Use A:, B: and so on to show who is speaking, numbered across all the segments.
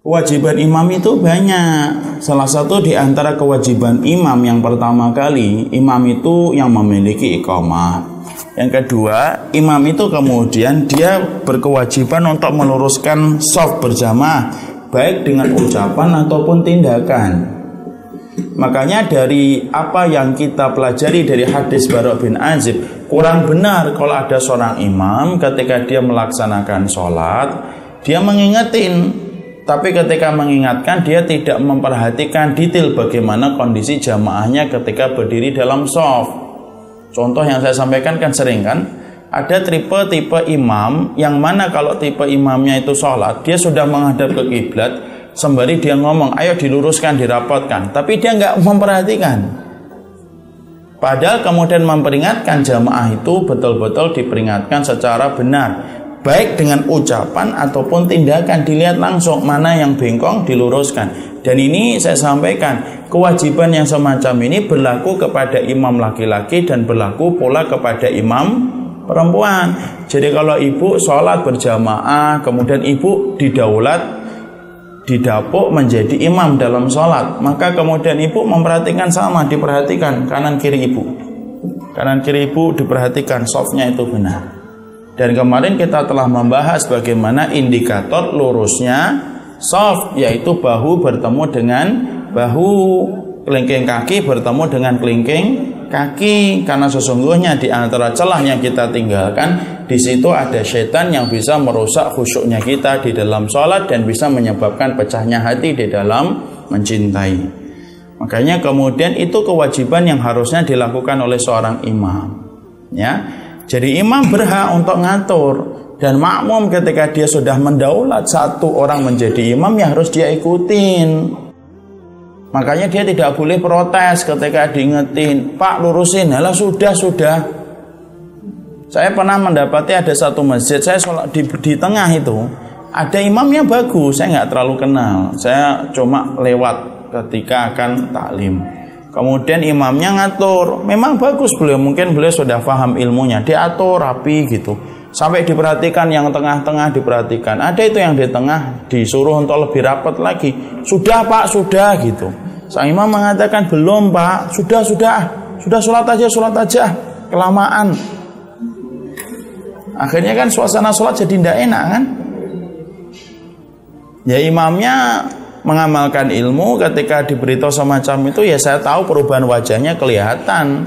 A: Kewajiban imam itu banyak. Salah satu di antara kewajiban imam yang pertama kali, imam itu yang memiliki iqamah. Yang kedua, imam itu kemudian dia berkewajiban untuk meluruskan shaf berjamaah, baik dengan ucapan ataupun tindakan. Makanya dari apa yang kita pelajari dari hadis Bara' bin Azib, kurang benar kalau ada seorang imam ketika dia melaksanakan sholat, dia mengingetin. Tapi ketika mengingatkan, dia tidak memperhatikan detail bagaimana kondisi jamaahnya ketika berdiri dalam shaf. Contoh yang saya sampaikan kan sering kan, ada tipe imam yang mana kalau tipe imamnya itu sholat, dia sudah menghadap ke kiblat, sembari dia ngomong, ayo diluruskan, dirapatkan, tapi dia nggak memperhatikan. Padahal kemudian memperingatkan jamaah itu betul-betul diperingatkan secara benar, baik dengan ucapan ataupun tindakan, dilihat langsung mana yang bengkong diluruskan. Dan ini saya sampaikan, kewajiban yang semacam ini berlaku kepada imam laki-laki dan berlaku pula kepada imam perempuan. Jadi kalau ibu sholat berjamaah, kemudian ibu didaulat, didapuk menjadi imam dalam sholat, maka kemudian ibu memperhatikan sama, diperhatikan kanan kiri ibu. Kanan kiri ibu diperhatikan, shafnya itu benar. Dan kemarin kita telah membahas bagaimana indikator lurusnya shaf, yaitu bahu bertemu dengan bahu, kelingking kaki bertemu dengan kelingking kaki. Karena sesungguhnya di antara celah yang kita tinggalkan, di situ ada setan yang bisa merusak khusyuknya kita di dalam sholat dan bisa menyebabkan pecahnya hati di dalam mencintai. Makanya kemudian itu kewajiban yang harusnya dilakukan oleh seorang imam. Ya. Jadi imam berhak untuk ngatur, dan makmum ketika dia sudah mendaulat satu orang menjadi imam, ya harus dia ikutin. Makanya dia tidak boleh protes ketika diingetin, Pak lurusin, halah sudah. Saya pernah mendapati ada satu masjid, saya sholat di tengah itu, ada imamnya bagus, saya nggak terlalu kenal, saya cuma lewat ketika akan taklim. Kemudian imamnya ngatur, memang bagus beliau, mungkin beliau sudah paham ilmunya, diatur rapi gitu. Sampai diperhatikan yang tengah-tengah diperhatikan. Ada itu yang di tengah disuruh untuk lebih rapat lagi. Sudah Pak, sudah gitu. Sang imam mengatakan belum Pak, sudah sholat aja, kelamaan. Akhirnya kan suasana sholat jadi tidak enak kan. Ya imamnya mengamalkan ilmu, ketika diberitahu semacam itu, ya saya tahu perubahan wajahnya kelihatan.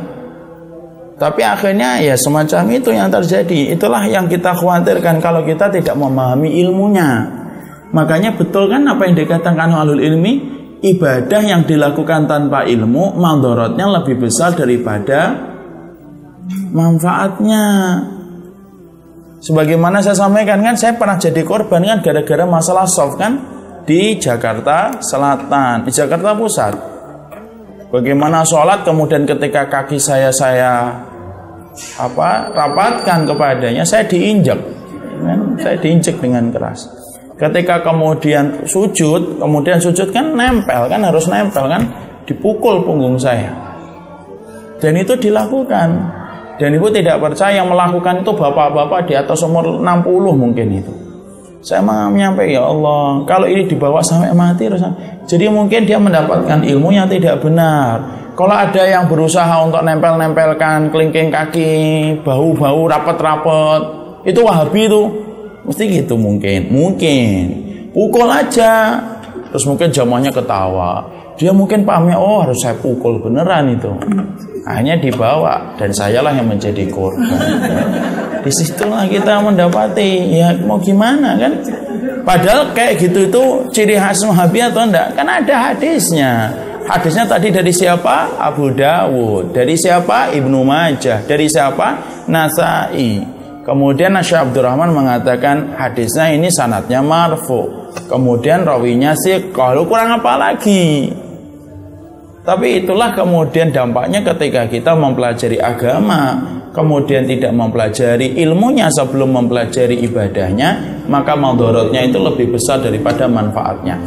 A: Tapi akhirnya ya semacam itu yang terjadi. Itulah yang kita khawatirkan kalau kita tidak memahami ilmunya. Makanya betul kan apa yang dikatakan ahlul ilmi, ibadah yang dilakukan tanpa ilmu, mandorotnya lebih besar daripada manfaatnya. Sebagaimana saya sampaikan kan, saya pernah jadi korban kan gara-gara masalah shaf kan, di Jakarta Selatan, di Jakarta Pusat. Bagaimana sholat, kemudian ketika kaki saya rapatkan kepadanya, saya diinjak dengan keras. Ketika kemudian sujud kan nempel kan, harus nempel kan, dipukul punggung saya. Dan itu dilakukan. Dan ibu tidak percaya, yang melakukan itu bapak-bapak di atas umur 60 mungkin itu. Saya menyampaikan, ya Allah, kalau ini dibawa sampai mati, jadi mungkin dia mendapatkan ilmu yang tidak benar. Kalau ada yang berusaha untuk nempel-nempelkan kelingking kaki, bahu-bahu rapat-rapat, itu Wahabi itu, mesti gitu mungkin. Pukul aja, terus mungkin jamaahnya ketawa. Dia mungkin pahamnya, oh harus saya pukul beneran itu. Akhirnya dibawa, dan sayalah yang menjadi korban. Disitulah kita mendapati, ya mau gimana kan? Padahal kayak gitu itu ciri khas Wahabi atau enggak? Kan ada hadisnya. Hadisnya tadi dari siapa? Abu Dawud. Dari siapa? Ibnu Majah. Dari siapa? Nasai. Kemudian Syekh Abdurrahman mengatakan hadisnya ini sanadnya marfu. Kemudian rawinya sih kalau kurang apa lagi? Tapi itulah kemudian dampaknya ketika kita mempelajari agama, kemudian tidak mempelajari ilmunya sebelum mempelajari ibadahnya, maka madharatnya itu lebih besar daripada manfaatnya.